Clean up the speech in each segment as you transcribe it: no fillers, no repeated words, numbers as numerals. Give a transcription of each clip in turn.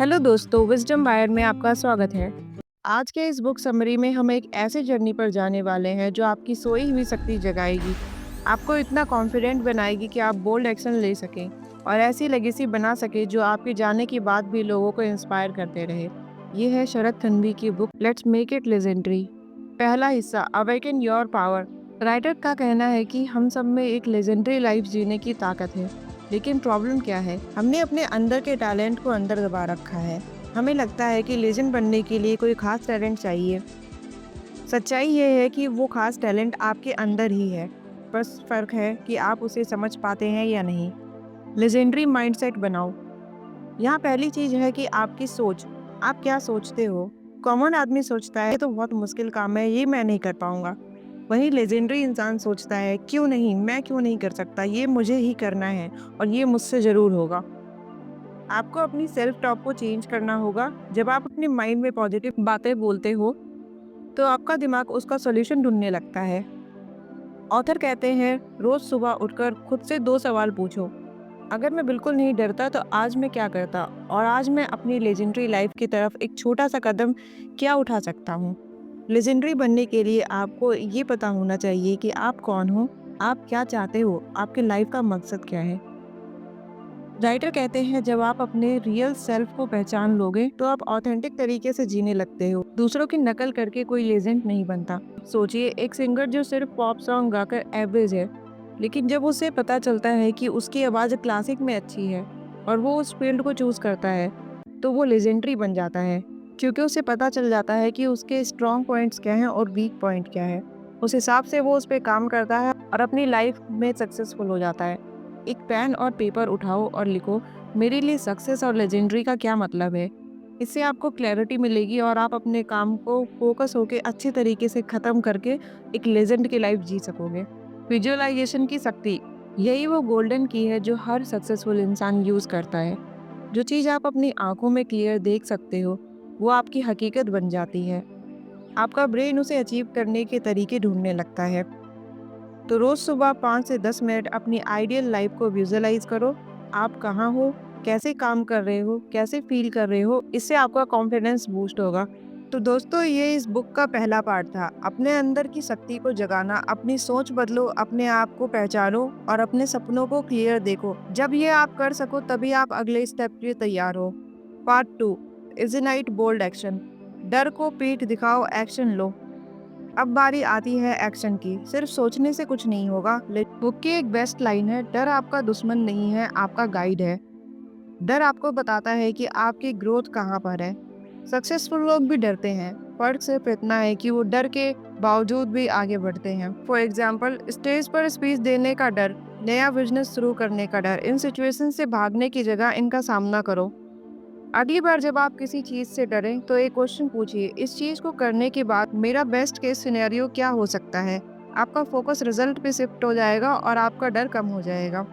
Hello दोस्तों, wisdom wire में आपका स्वागत है। आज के इस बुक समरी में हम एक ऐसे जर्नी पर जाने वाले हैं जो आपकी सोई हुई शक्ति जगाएगी, आपको इतना कॉन्फिडेंट बनाएगी कि आप बोल्ड एक्शन ले सकें और ऐसी लेगेसी बना सके जो आपके जाने के बाद भी लोगों को इंस्पायर करते रहे। ये है शरद तन्वी की book let's make it legendary. पहला हिस्सा, अवेकन योर पावर। राइटर का कहना है कि हम सब में एक लेजेंडरी लाइफ जीने की ताकत है, लेकिन प्रॉब्लम क्या है, हमने अपने अंदर के टैलेंट को अंदर दबा रखा है। हमें लगता है कि लेजेंड बनने के लिए कोई खास टैलेंट चाहिए। सच्चाई ये है कि वो खास टैलेंट आपके अंदर ही है, बस फर्क है कि आप उसे समझ पाते हैं या नहीं। लेजेंडरी माइंडसेट बनाओ। यहाँ पहली चीज है कि आपकी सोच। आप क्या सोचते हो? कॉमन आदमी सोचता है ये तो बहुत मुश्किल काम है, ये मैं नहीं कर पाऊंगा। वहीं लेजेंडरी इंसान सोचता है क्यों नहीं, मैं क्यों नहीं कर सकता, ये मुझे ही करना है और ये मुझसे जरूर होगा। आपको अपनी सेल्फ टॉक को चेंज करना होगा। जब आप अपने माइंड में पॉजिटिव बातें बोलते हो तो आपका दिमाग उसका सॉल्यूशन ढूंढने लगता है। ऑथर कहते हैं रोज सुबह उठकर खुद से 2 सवाल पूछो। अगर मैं बिल्कुल नहीं डरता तो आज मैं क्या करता, और आज मैं अपनी लेजेंडरी लाइफ की तरफ एक छोटा सा कदम क्या उठा सकता हूँ। लेजेंडरी बनने के लिए आपको ये पता होना चाहिए कि आप कौन हो, आप क्या चाहते हो, आपकी लाइफ का मकसद क्या है। राइटर कहते हैं जब आप अपने रियल सेल्फ को पहचान लोगे तो आप ऑथेंटिक तरीके से जीने लगते हो। दूसरों की नकल करके कोई लेजेंड नहीं बनता। सोचिए, एक सिंगर जो सिर्फ पॉप सॉन्ग गाकर एवरेज है, लेकिन जब उसे पता चलता है कि उसकी आवाज़ क्लासिक में अच्छी है और वो उस फील्ड को चूज करता है, तो वो लेजेंडरी बन जाता है, क्योंकि उसे पता चल जाता है कि उसके स्ट्रॉन्ग पॉइंट्स क्या हैं और वीक पॉइंट क्या है। उस हिसाब से वो उस पर काम करता है और अपनी लाइफ में सक्सेसफुल हो जाता है। एक पेन और पेपर उठाओ और लिखो, मेरे लिए सक्सेस और लेजेंडरी का क्या मतलब है। इससे आपको क्लैरिटी मिलेगी और आप अपने काम को फोकस होकर अच्छे तरीके से ख़त्म करके एक लेजेंड की लाइफ जी सकोगे। विजुअलाइजेशन की शक्ति, यही वो गोल्डन की है जो हर सक्सेसफुल इंसान यूज़ करता है। जो चीज़ आप अपनी आंखों में क्लियर देख सकते हो वो आपकी हकीकत बन जाती है। आपका ब्रेन उसे अचीव करने के तरीके ढूंढने लगता है। तो रोज सुबह 5 से 10 मिनट अपनी आइडियल लाइफ को विजुअलाइज करो। आप कहाँ हो, कैसे काम कर रहे हो, कैसे फील कर रहे हो, इससे आपका कॉन्फिडेंस बूस्ट होगा। तो दोस्तों, ये इस बुक का पहला पार्ट था, अपने अंदर की शक्ति को जगाना। अपनी सोच बदलो, अपने आप को पहचानो और अपने सपनों को क्लियर देखो। जब ये आप कर सको तभी आप अगले स्टेप के लिए तैयार हो। Part 2, is bold action. डर को पीठ दिखाओ, एक्शन लो। अब बारी आती है एक्शन की। सिर्फ सोचने से कुछ नहीं होगा। बुक की एक बेस्ट लाइन है, डर आपका दुश्मन नहीं है, आपका गाइड है। डर आपको बताता है कि आपकी ग्रोथ कहाँ पर है। सक्सेसफुल लोग भी डरते हैं, फर्क सिर्फ इतना है कि वो डर के बावजूद भी आगे बढ़ते हैं। फॉर एग्जाम्पल, स्टेज पर स्पीच देने का डर, नया बिजनेस शुरू करने का डर। इन सिचुएशन से भागने की जगह इनका सामना करो। अगली बार जब आप किसी चीज़ से डरें तो एक क्वेश्चन पूछिए, इस चीज़ को करने के बाद मेरा बेस्ट केस सिनेरियो क्या हो सकता है। आपका फोकस रिजल्ट पे शिफ्ट हो जाएगा और आपका डर कम हो जाएगा।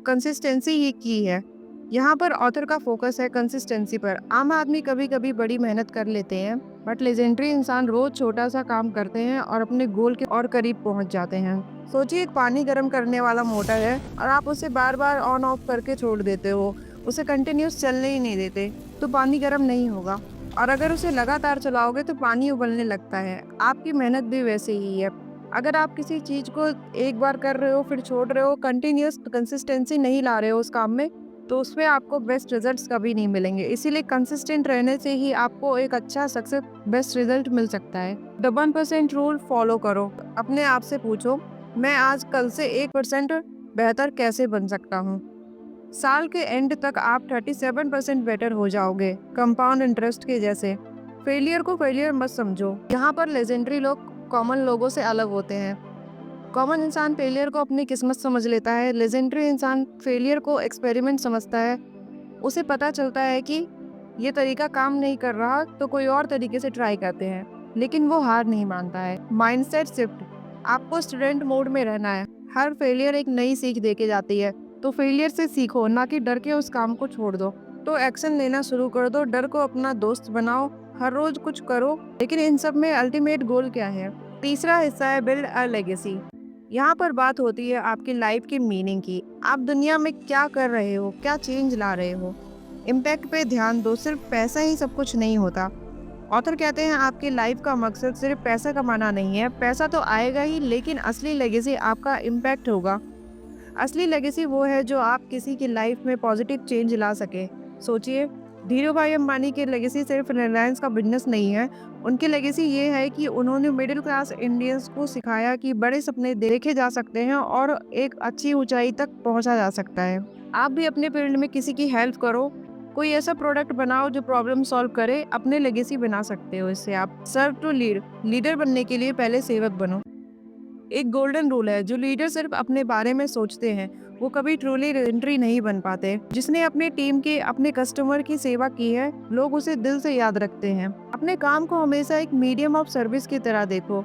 कंसिस्टेंसी ही की है। यहाँ पर ऑथर का फोकस है कंसिस्टेंसी पर। आम आदमी कभी कभी बड़ी मेहनत कर लेते हैं, बट लेजेंडरी इंसान रोज छोटा सा काम करते हैं और अपने गोल के और करीब पहुँच जाते हैं। सोचिए, एक पानी गर्म करने वाला मोटर है और आप उसे बार बार ऑन ऑफ करके छोड़ देते हो, उसे कंटिन्यूस चलने ही नहीं देते, तो पानी गर्म नहीं होगा। और अगर उसे लगातार चलाओगे तो पानी उबलने लगता है। आपकी मेहनत भी वैसे ही है। अगर आप किसी चीज को एक बार कर रहे हो फिर छोड़ रहे हो, कंटिन्यूस कंसिस्टेंसी नहीं ला रहे हो उस काम में, तो उसमें आपको बेस्ट रिजल्ट्स कभी नहीं मिलेंगे। इसीलिए कंसिस्टेंट रहने से ही आपको एक अच्छा सक्सेस बेस्ट रिजल्ट मिल सकता है। द 1% रूल फॉलो करो। अपने आप से पूछो, मैं आज कल से 1% बेहतर कैसे बन सकता हूँ। साल के एंड तक आप 37% बेटर हो जाओगे, कंपाउंड इंटरेस्ट के जैसे। फेलियर को फेलियर मत समझो। यहाँ पर लेजेंडरी लोग कॉमन लोगों से अलग होते हैं। कॉमन इंसान फेलियर को अपनी किस्मत समझ लेता है, लेजेंडरी इंसान फेलियर को एक्सपेरिमेंट समझता है। उसे पता चलता है कि ये तरीका काम नहीं कर रहा तो कोई और तरीके से ट्राई करते हैं, लेकिन वो हार नहीं मानता है। माइंडसेट शिफ्ट, आपको स्टूडेंट मोड में रहना है। हर फेलियर एक नई सीख देके जाती है, तो फेलियर से सीखो, ना कि डर के उस काम को छोड़ दो। तो एक्शन लेना शुरू कर दो, डर को अपना दोस्त बनाओ, हर रोज कुछ करो। लेकिन इन सब में अल्टीमेट गोल क्या है? तीसरा हिस्सा है बिल्ड अ लेगेसी। यहाँ पर बात होती है आपकी लाइफ की मीनिंग की। आप दुनिया में क्या कर रहे हो, क्या चेंज ला रहे हो। इम्पैक्ट पे ध्यान दो, सिर्फ पैसा ही सब कुछ नहीं होता। ऑथर कहते हैं आपकी लाइफ का मकसद सिर्फ पैसा कमाना नहीं है, पैसा तो आएगा ही लेकिन असली लेगेसी आपका इम्पैक्ट होगा। असली लेगेसी वो है जो आप किसी की लाइफ में पॉजिटिव चेंज ला सके। सोचिए, धीरूभाई अंबानी की लेगेसी सिर्फ रिलायंस का बिजनेस नहीं है, उनकी लेगेसी ये है कि उन्होंने मिडिल क्लास इंडियंस को सिखाया कि बड़े सपने देखे जा सकते हैं और एक अच्छी ऊंचाई तक पहुंचा जा सकता है। आप भी अपने फील्ड में किसी की हेल्प करो, कोई ऐसा प्रोडक्ट बनाओ जो प्रॉब्लम सॉल्व करे, अपने लेगेसी बना सकते हो इससे आप। सर्व टू लीड, लीडर बनने के लिए पहले सेवक बनो। एक गोल्डन रूल है, जो लीडर सिर्फ अपने बारे में सोचते हैं वो कभी ट्रूली लेजेंडरी नहीं बन पाते। जिसने अपनी टीम के, अपने कस्टमर की सेवा की है, लोग उसे दिल से याद रखते हैं। अपने काम को हमेशा एक मीडियम ऑफ सर्विस की तरह देखो।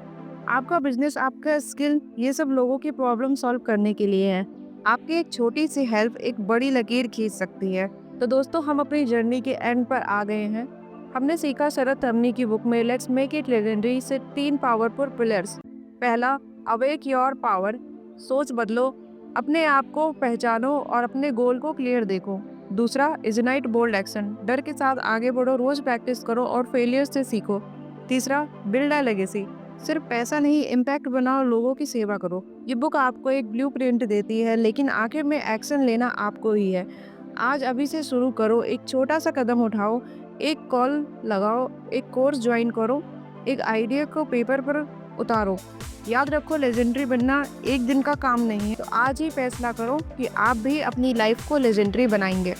आपका बिजनेस, आपका स्किल, ये सब लोगों की प्रॉब्लम सॉल्व करने के लिए है। आपकी एक छोटी सी हेल्प एक बड़ी लकीर खींच सकती है। तो दोस्तों, हम अपनी जर्नी के एंड पर आ गए हैं। हमने सीखा शरद तमनी की बुक में लेट्स मेक इट लेजेंडरी से 3 पावरफुल पिलर्स। पहला, अवेक योर पावर, सोच बदलो, अपने आप को पहचानो और अपने गोल को क्लियर देखो। दूसरा, इग्नाइट बोल्ड एक्शन, डर के साथ आगे बढ़ो, रोज प्रैक्टिस करो और फेलियर से सीखो। तीसरा, बिल्ड अ लेगेसी, सिर्फ पैसा नहीं, इम्पैक्ट बनाओ, लोगों की सेवा करो। ये बुक आपको एक ब्लूप्रिंट देती है, लेकिन आखिर में एक्शन लेना आपको ही है। आज अभी से शुरू करो, एक छोटा सा कदम उठाओ, एक कॉल लगाओ, एक कोर्स ज्वाइन करो, एक आइडिया को पेपर पर उतारो। याद रखो, लेजेंडरी बनना एक दिन का काम नहीं है, तो आज ही फैसला करो कि आप भी अपनी लाइफ को लेजेंडरी बनाएंगे।